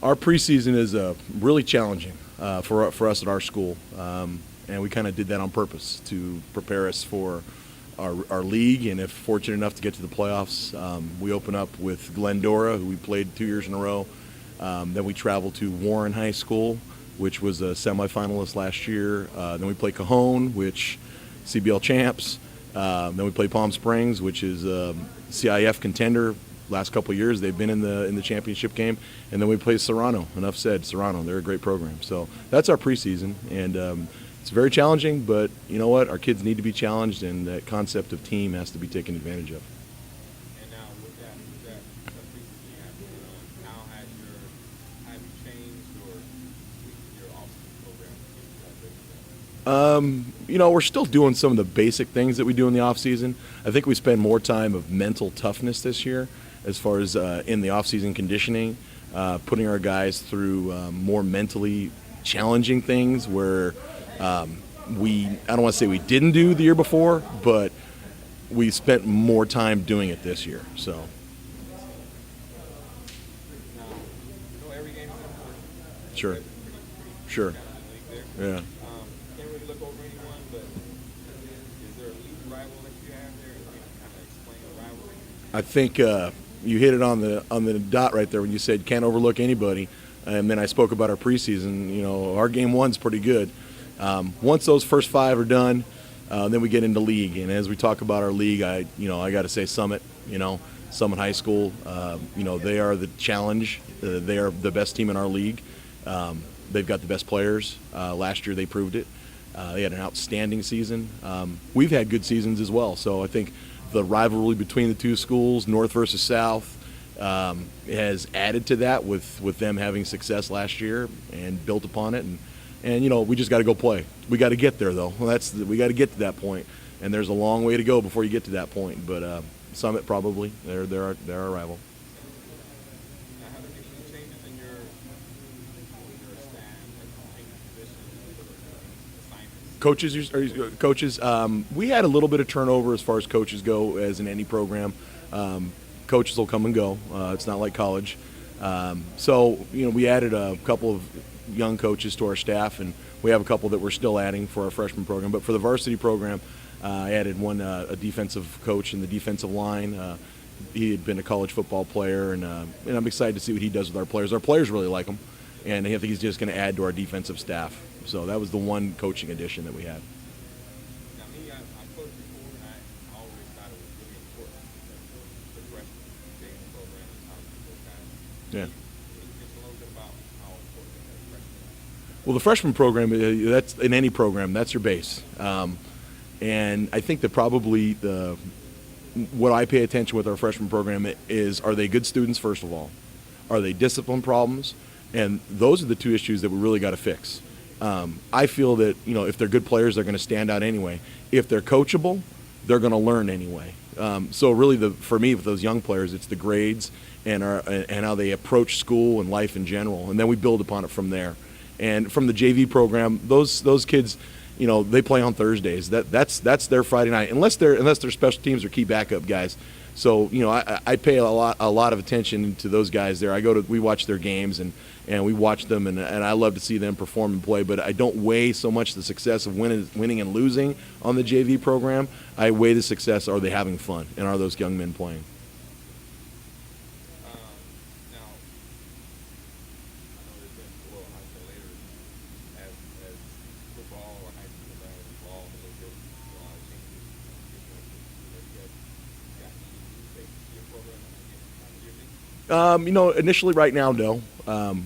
Our preseason is really challenging for us at our school, and we kind of did that on purpose to prepare us for our league. And if fortunate enough to get to the playoffs, we open up with Glendora, who we played 2 years in a row. Then we travel to Warren High School, which was a semifinalist last year. Then we play Cajon, which CBL champs. Then we play Palm Springs, which is CIF contender. Last couple of years, they've been in the championship game, and then we play Serrano. Enough said. Serrano, they're a great program. So that's our preseason, and it's very challenging. But you know what? Our kids need to be challenged, and that concept of team has to be taken advantage of. And now with that preseason you have, how have you changed or tweaked your off-season program to get that? We're still doing some of the basic things that we do in the off season. I think we spend more time of mental toughness this year, as far as in the off-season conditioning, putting our guys through more mentally challenging things where I don't want to say we didn't do the year before, but we spent more time doing it this year. So. Now, every game is important. Sure. Sure. Yeah. Can't really look over anyone, but is there a league rival that you have there? And can you kind of explain the rivalry? I think you hit it on the dot right there when you said can't overlook anybody. And then I spoke about our preseason. Our game one's pretty good. Once those first 5 are done, then we get into league. And as we talk about our league, I got to say Summit. Summit High School. They are the challenge. They are the best team in our league. They've got the best players. Last year they proved it. They had an outstanding season. We've had good seasons as well. So I think the rivalry between the two schools, North versus South, has added to that with them having success last year and built upon it. And we just got to go play. We got to get there though. We got to get to that point, and there's a long way to go before you get to that point. But Summit probably they're our rival. Now, have there been any changes in your staff, like changing positions, assignments? Coaches. We had a little bit of turnover as far as coaches go, as in any program. Coaches will come and go. It's not like college. So we added a couple of young coaches to our staff, and we have a couple that we're still adding for our freshman program. But for the varsity program, I added a defensive coach in the defensive line. He had been a college football player, and I'm excited to see what he does with our players. Our players really like him, and I think he's just going to add to our defensive staff. So that was the one coaching addition that we had. Now, I coached before, and I always thought it was really important that the freshman training program is how those guys. Yeah. Can you just a little bit about how important that freshman is? Well, the freshman program, that's in any program, that's your base. And I think that probably what I pay attention with our freshman program is, are they good students, first of all? Are they discipline problems? And those are the two issues that we really got to fix. I feel that, if they're good players, they're going to stand out anyway. If they're coachable, they're going to learn anyway. So really, for me, with those young players, it's the grades and how they approach school and life in general, and then we build upon it from there. And from the JV program, those kids, they play on Thursdays. That's their Friday night, unless they're special teams or key backup guys. So I pay a lot of attention to those guys there. We watch their games and we watch them, and I love to see them perform and play. But I don't weigh so much the success of winning and losing on the JV program. I weigh the success, are they having fun, and are those young men playing? Now, I know there's been high school later as football or high school has evolved a little bit, a lot of changes. Got any take to your program again? Initially right now, no.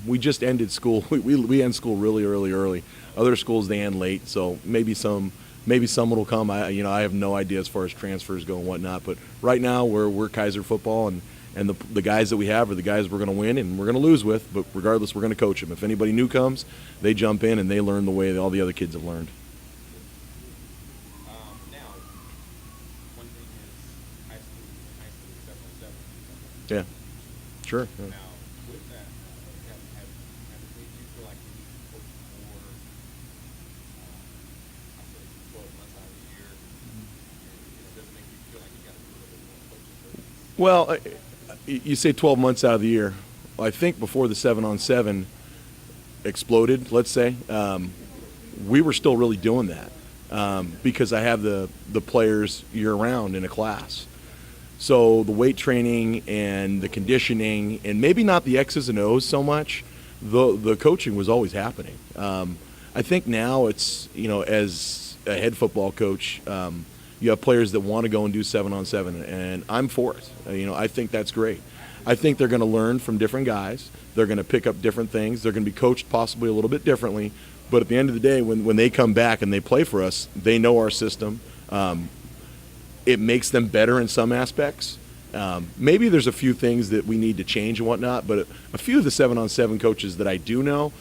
We just ended school. We end school really early. Other schools, they end late, so maybe someone will come. I have no idea as far as transfers go and whatnot. But right now, we're Kaiser football, and the guys that we have are the guys we're going to win and we're going to lose with. But regardless, we're going to coach them. If anybody new comes, they jump in and they learn the way that all the other kids have learned. Now, one thing is high school 7-on-7. Yeah, sure. Yeah. Now, with that, have it made you feel like you need to coach more, I say 12 months out of the year? It does make you feel like you got to do a little bit more coaching. Well, you say 12 months out of the year. I think before the 7-on-7 exploded, let's say, we were still really doing that because I have the players year-round in a class. So the weight training and the conditioning, and maybe not the X's and O's so much, the coaching was always happening. I think now it's, as a head football coach, you have players that want to go and do 7-on-7, and I'm for it. I think that's great. I think they're going to learn from different guys. They're going to pick up different things. They're going to be coached possibly a little bit differently. But at the end of the day, when they come back and they play for us, they know our system. It makes them better in some aspects. Maybe there's a few things that we need to change and whatnot, but a few of the 7-on-7 coaches that I do know,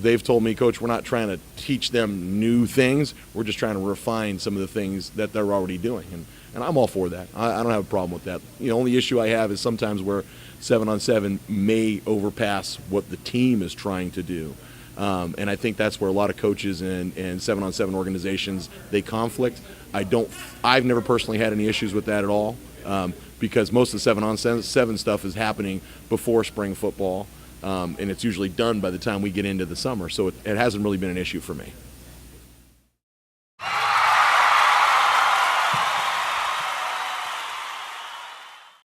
they've told me, Coach, we're not trying to teach them new things. We're just trying to refine some of the things that they're already doing. And I'm all for that. I don't have a problem with that. The only issue I have is sometimes where 7-on-7 may overpass what the team is trying to do. And I think that's where a lot of coaches and 7-on-7 organizations, they conflict. I've never personally had any issues with that at all because most of the 7-on-7 stuff is happening before spring football, and it's usually done by the time we get into the summer. So it hasn't really been an issue for me.